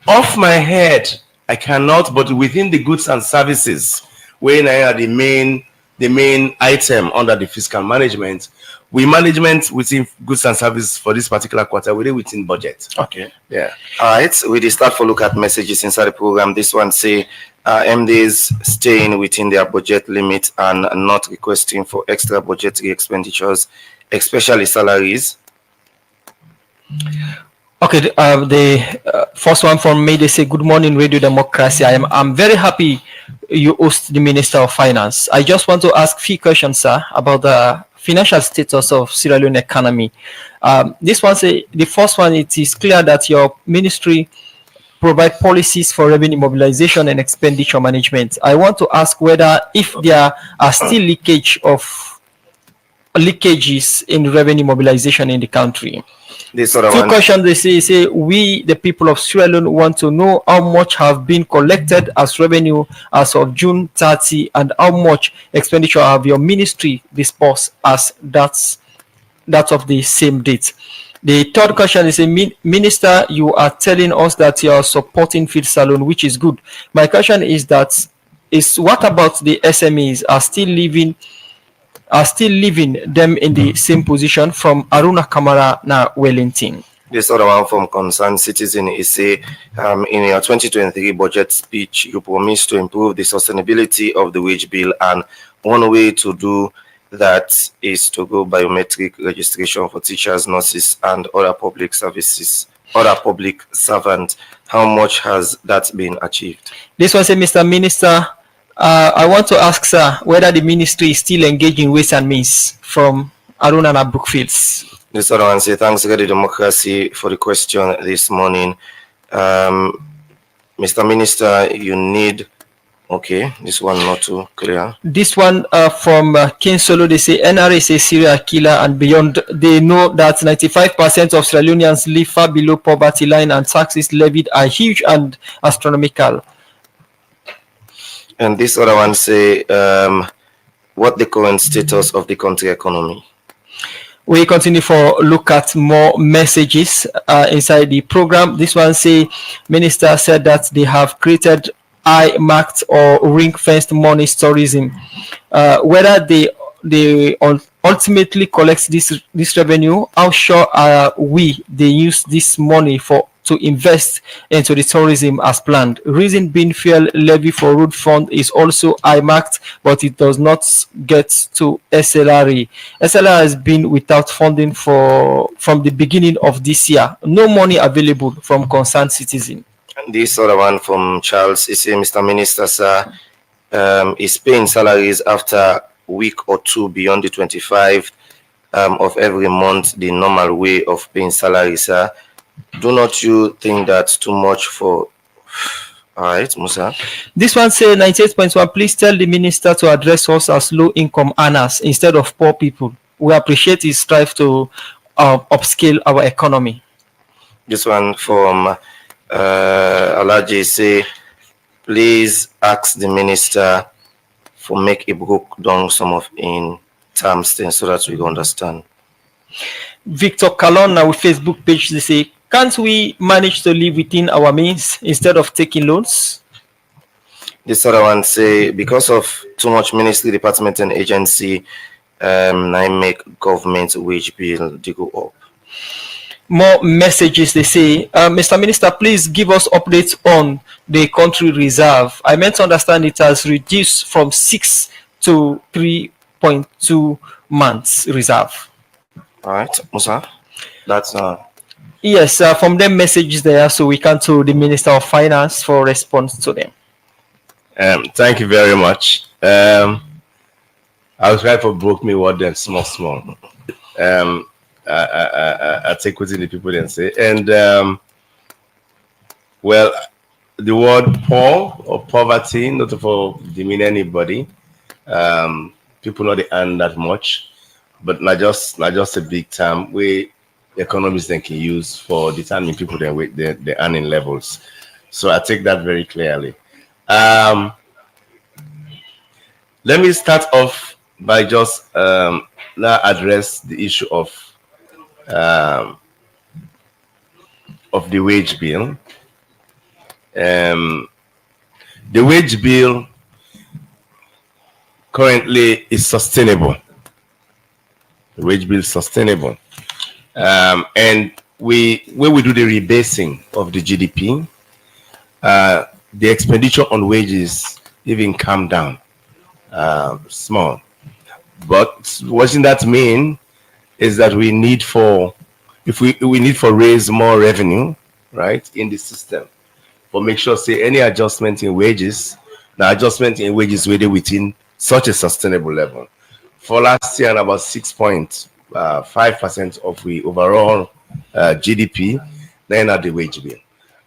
Off my head, I cannot, but within the goods and services, when I are the main item under the fiscal management, we management within goods and services for this particular quarter, we're within budget. Okay. Yeah. All right. We did start for look at messages inside the program. This one say MDs staying within their budget limit and not requesting for extra budgetary expenditures, especially salaries. Okay, the first one from me, they say, good morning, Radio Democracy. I'm very happy you host the Minister of Finance. I just want to ask a few questions, sir, about the financial status of Sierra Leone economy. This one say, the first one, it is clear that your ministry provide policies for revenue mobilization and expenditure management. I want to ask whether if there are still leakages in revenue mobilization in the country. This sort of Two questions they say we the people of Sierra Leone want to know how much have been collected as revenue as of June 30 and how much expenditure have your ministry disbursed as that of the same date. The third question is, Minister, you are telling us that you are supporting Field Salon, which is good. My question is what about the SMEs are still leaving them in the same position? From Aruna Kamara na Wellington. This other one from Concerned Citizen is say, in your 2023 budget speech, you promised to improve the sustainability of the wage bill, and one way to do that is to go biometric registration for teachers, nurses, and other public servants. How much has that been achieved? This one says, Mr. Minister, I want to ask, sir, whether the ministry is still engaged in ways and means. From Aruna na Brookfields. This other one say, thanks, Radio Democracy, for the question this morning. Mr. Minister, you need... Okay, this one not too clear. This one from King Solo, they say NRA is a serial killer and beyond. They know that 95% of Sierra Leoneans live far below poverty line and taxes levied are huge and astronomical. And this other one say, what the current status of the country economy? We continue for look at more messages inside the program. This one say, Minister said that they have created eye-marked or ring-fenced money tourism. Whether they ultimately collect this revenue, how sure are we they use this money to invest into the tourism as planned? Reason being, fuel levy for road fund is also eye-marked, but it does not get to SLRE. SLR has been without funding from the beginning of this year. No money available from Concerned Citizen. This other one from Charles is saying, Mr. Minister, sir, is paying salaries after week or two beyond the 25th of every month the normal way of paying salaries, sir? Do not you think that's too much for... All right, Musa. This one say 98.1, please tell the minister to address us as low-income earners instead of poor people. We appreciate his strive to upscale our economy. This one from... Alaji say, please ask the minister for make a broke down some of in terms then so that we can understand. Victor Kalon now with Facebook page, they say, can't we manage to live within our means instead of taking loans? This other one say, because of too much ministry, department and agency, I make government wage bill to go up. More messages, they say, Mr. Minister, please give us updates on the country reserve. I meant to understand it has reduced from 6 to 3.2 months reserve. All right, Musa, that's yes, from them messages there, so we can to the Minister of Finance for response to them. Thank you very much. I was trying for broke me word then small. I take within the people and say, and well, the word poor or poverty, not for demean anybody. People know they earn that much, but not just a big term we economists then can use for determining people then with their earning levels. So I take that very clearly. Let me start off by just now address the issue of the wage bill. The wage bill currently is sustainable. The wage bill is sustainable. And when we do the rebasing of the GDP, the expenditure on wages even come down small. But what does that mean is that we need for raise more revenue, right, in the system, for make sure say any adjustment in wages, the adjustment in wages within such a sustainable level. For last year, about 6.5% of the overall GDP, then at the wage bill.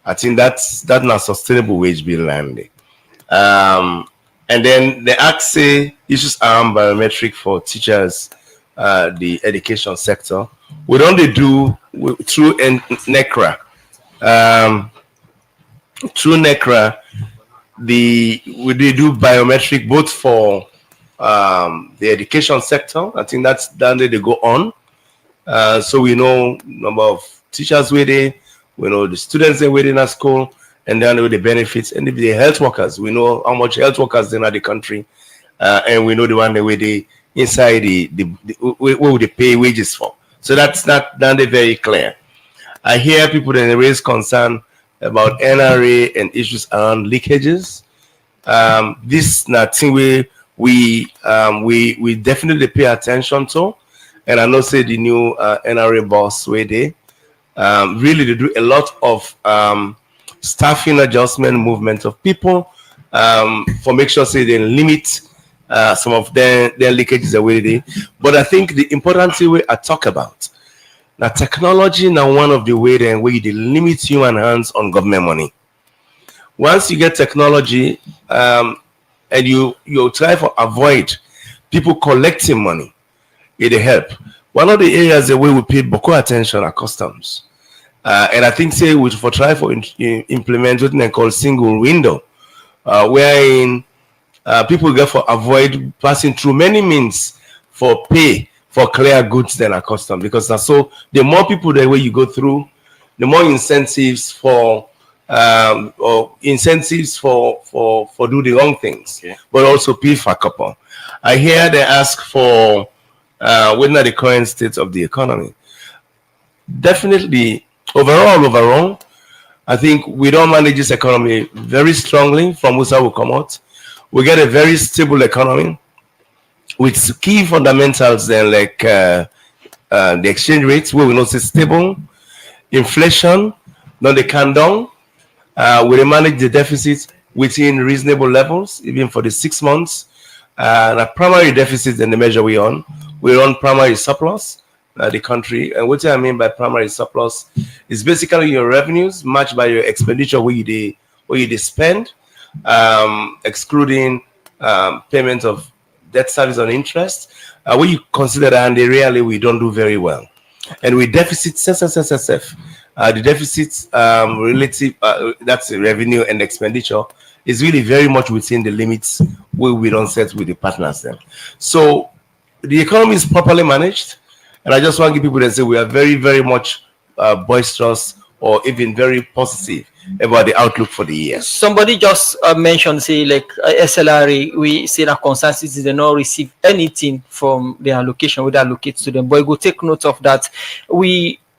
I think that's not sustainable wage bill landing. And then the act say issues around biometric for teachers, the education sector. We don't do through NECRA. Through NECRA, we do biometric both for the education sector. I think that's done. They go on. So we know number of teachers waiting, we know the students they're waiting at school, and then the benefits, and the health workers. We know how much health workers there in the country, and we know the one where they inside where they pay wages for. So that's not done very clear. I hear people that raise concern about NRA and issues around leakages. This nothing we definitely pay attention to, and I know say the new NRA boss where they really they do a lot of staffing adjustment, movement of people for make sure say they limit some of their leakages away there. But I think the important thing I talk about now, technology now one of the way then where they limit human hands on government money. Once you get technology and you try to avoid people collecting money, it help. One of the areas that we pay beaucoup attention are customs. And I think say we for try for implement what they call single window, wherein people get for avoid passing through many means for pay for clear goods than a custom, because so the more people the way you go through, the more incentives for or incentives for do the wrong things, but also pay for a couple. I hear they ask for whether the current state of the economy. Definitely, overall, I think we don't manage this economy very strongly from which I will come out. We get a very stable economy with key fundamentals then like the exchange rates, where we know it's stable, inflation, not the can down. We manage the deficit within reasonable levels, even for the 6 months. The primary deficit and the measure we on primary surplus, the country. And what I mean by primary surplus is basically your revenues matched by your expenditure where you spend, excluding payment of debt service on interest. When you consider that, and really we don't do very well. And with deficit, the deficit relative, that's revenue and expenditure, is really very much within the limits where we don't set with the partners then. So the economy is properly managed, and I just want to give people that say we are very, very much boisterous or even very positive about the outlook for the year. Somebody just mentioned, say, like SLRA, we say that consensus they not receive anything from the allocation, we allocate to them. But we go take note of that.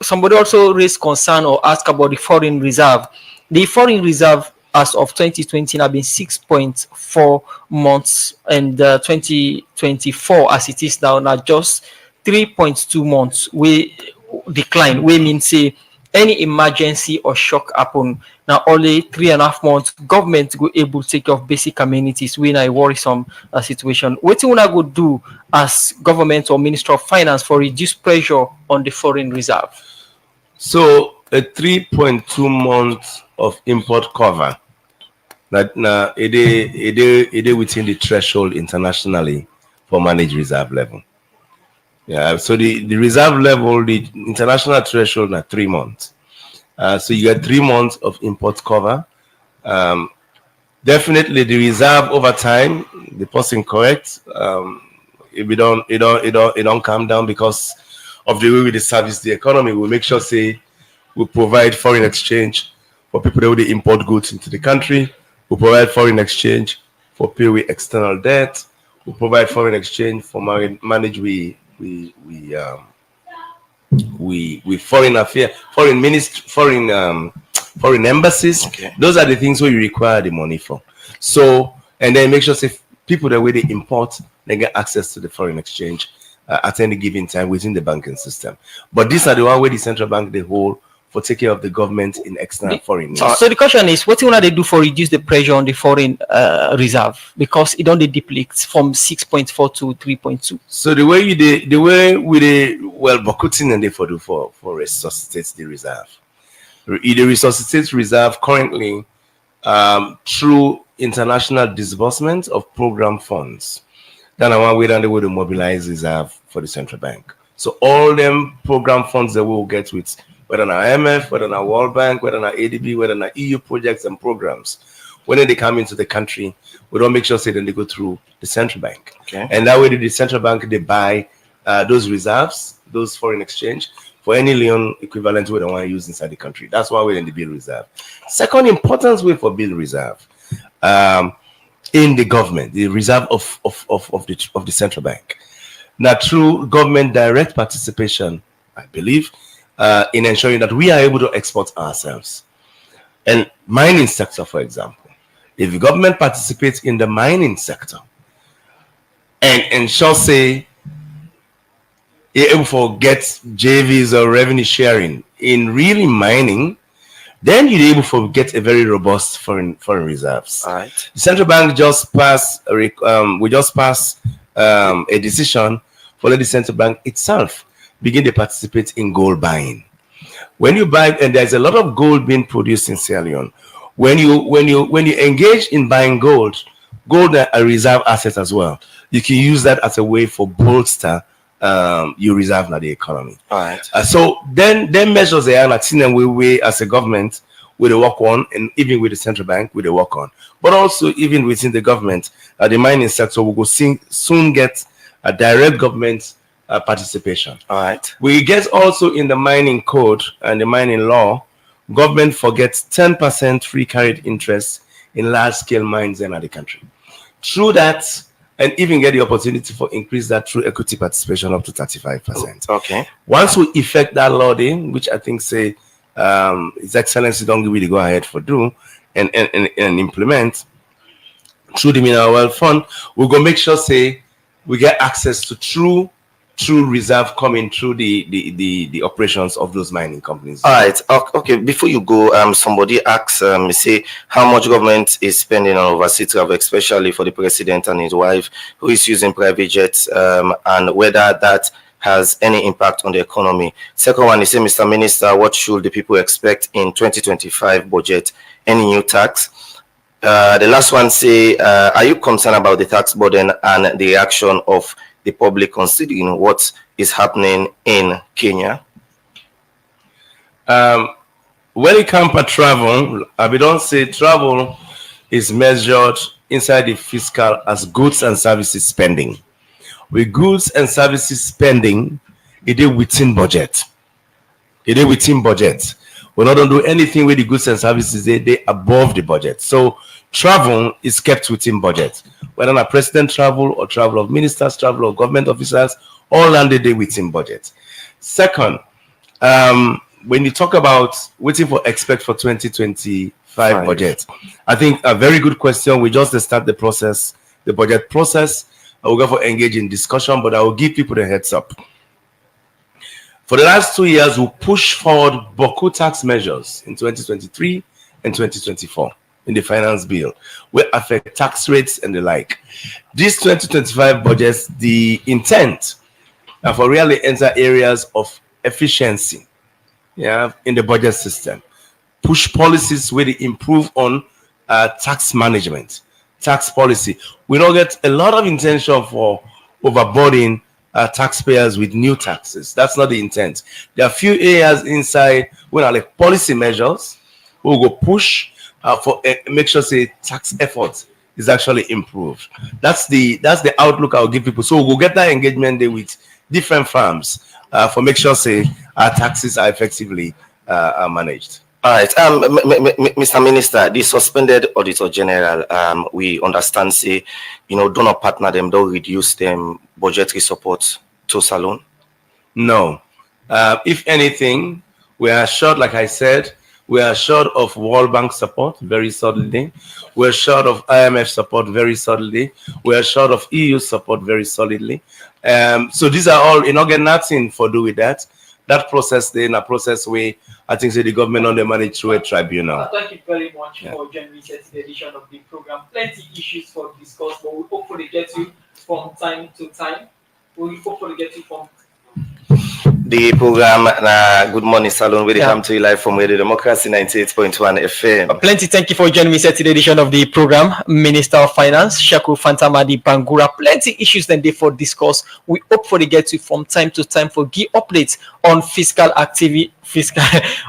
Somebody also raised concern or asked about the foreign reserve. The foreign reserve as of 2020 have been 6.4 months, and 2024 as it is now just 3.2 months. We decline. We mean say any emergency or shock happen now only 3.5 months government go able to take care of basic amenities. We in a worrisome situation. What you go do as government or Minister of Finance for reduce pressure on the foreign reserve? So a 3.2 months of import cover that now it is within the threshold internationally for managed reserve level. Yeah, so the reserve level, the international threshold are 3 months. So you get 3 months of import cover. Definitely the reserve over time, the person correct, if it don't calm down because of the way we service the economy, we make sure say we provide foreign exchange for people that will import goods into the country. We provide foreign exchange for pay with external debt. We provide foreign exchange for manage foreign affairs, foreign embassies. Okay. Those are the things where you require the money for. So, and then make sure say people that way they import, they get access to the foreign exchange at any given time within the banking system. But these are the one where the central bank they hold for taking care of the government in external foreign needs. So the question is, what do they do for reduce the pressure on the foreign reserve, because it only depletes from 6.4 to 3.2? So the way Bokutin and they for resuscitate the reserve. The resuscitate reserve currently through international disbursement of program funds. Then one way down the way to mobilize reserve for the central bank. So all them program funds that we will get with whether an IMF, whether an World Bank, whether an ADB, whether an EU projects and programs, when they come into the country, we don't make sure say then they go through the central bank. Okay. And that way the central bank they buy those reserves, those foreign exchange for any loan equivalent we don't want to use inside the country. That's why we're in the bill reserve. Second important way for bill reserve in the government, the reserve of the central bank. Now through government direct participation, I believe, in ensuring that we are able to export ourselves. And mining sector, for example, if the government participates in the mining sector and ensure say you're able to get JVs or revenue sharing in really mining, then you're able to get a very robust foreign reserves. All right. The central bank just passed a decision for the central bank itself begin to participate in gold buying. When you buy, and there's a lot of gold being produced in Sierra Leone. When you engage in buying gold are a reserve asset as well. You can use that as a way for bolster your reserve in the economy. All right. So then measures they are not seen and we as a government with a work on, and even with the central bank with a work on. But also even within the government, the mining sector will go soon get a direct government participation. All right. We get also in the mining code and the mining law, government forgets 10% free carried interest in large scale mines in the country. Through that, and even get the opportunity for increase that through equity participation up to 35%. Okay. Once we effect that law in, which I think say His Excellency don't give me the go ahead for do and implement through the mineral wealth fund, we're gonna make sure say we get access to true reserve coming through the operations of those mining companies. All right. Okay. Before you go, somebody asks, say how much government is spending on overseas travel, especially for the president and his wife, who is using private jets, and whether that has any impact on the economy. Second one, he say, Mr. Minister, what should the people expect in 2025 budget? Any new tax? The last one say, are you concerned about the tax burden and the reaction of the public considering what is happening in Kenya? When it comes to travel, I don't say travel is measured inside the fiscal as goods and services spending. With goods and services spending, it is within budget. It is within budget. We're not going to do anything with the goods and services, they above the budget. So travel is kept within budget. Whether a president travel or travel of ministers, travel of government officers, all landed there within budget. Second, when you talk about waiting for expect for 2025 budget, I think a very good question. We just start the process, the budget process. I will go for engage in discussion, but I will give people the heads up. For the last 2 years, we push forward Boku tax measures in 2023 and 2024 in the finance bill, will affect tax rates and the like. This 2025 budgets, the intent for really enter areas of efficiency, in the budget system. Push policies where they improve on tax management, tax policy. We don't get a lot of intention for overburdening taxpayers with new taxes. That's not the intent. There are a few areas inside where are like policy measures. We'll go push for make sure say tax efforts is actually improved. That's the outlook I'll give people. So we'll get that engagement day with different firms for make sure say our taxes are effectively managed. All right, Mr. Minister, the suspended Auditor General, we understand, say, do not partner them, don't reduce them budgetary support to Salon. No. If anything, we are short, like I said, we are short of World Bank support very solidly. We're short of IMF support very solidly. We are short of EU support very solidly. So these are all, get nothing for do with that. That process, then a process where I think the government on the manage through a tribunal. Thank you very much for joining me this edition of the program. Plenty issues for discuss, but we hopefully get you from time to time. We hopefully get you from the program Good Morning Salon, where they come to you live from Radio Democracy 98.1 FM. Plenty, thank you for joining me today edition of the program. Minister of Finance, Shaku Fantamadi Bangura. Plenty issues then they for discuss. We hopefully get you from time to time for give updates on fiscal activity,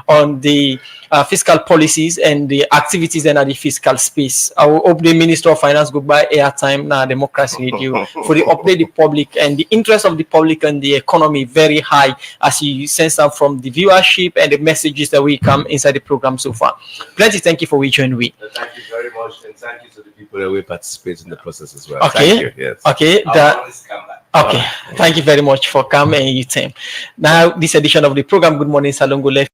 on the fiscal policies and the activities in the fiscal space. I will hope the Minister of Finance go buy airtime now Democracy Radio for the update the public, and the interest of the public and the economy very high as you sense out from the viewership and the messages that we come inside the program so far. Plenty, thank you for joining me. Thank you very much, and thank you to the people that will participate in the process as well. Okay. Thank you. Yes. Okay. I'll always come back. Okay. Thank you very much for coming and your time. Now, this edition of the program Good Morning Salon go left.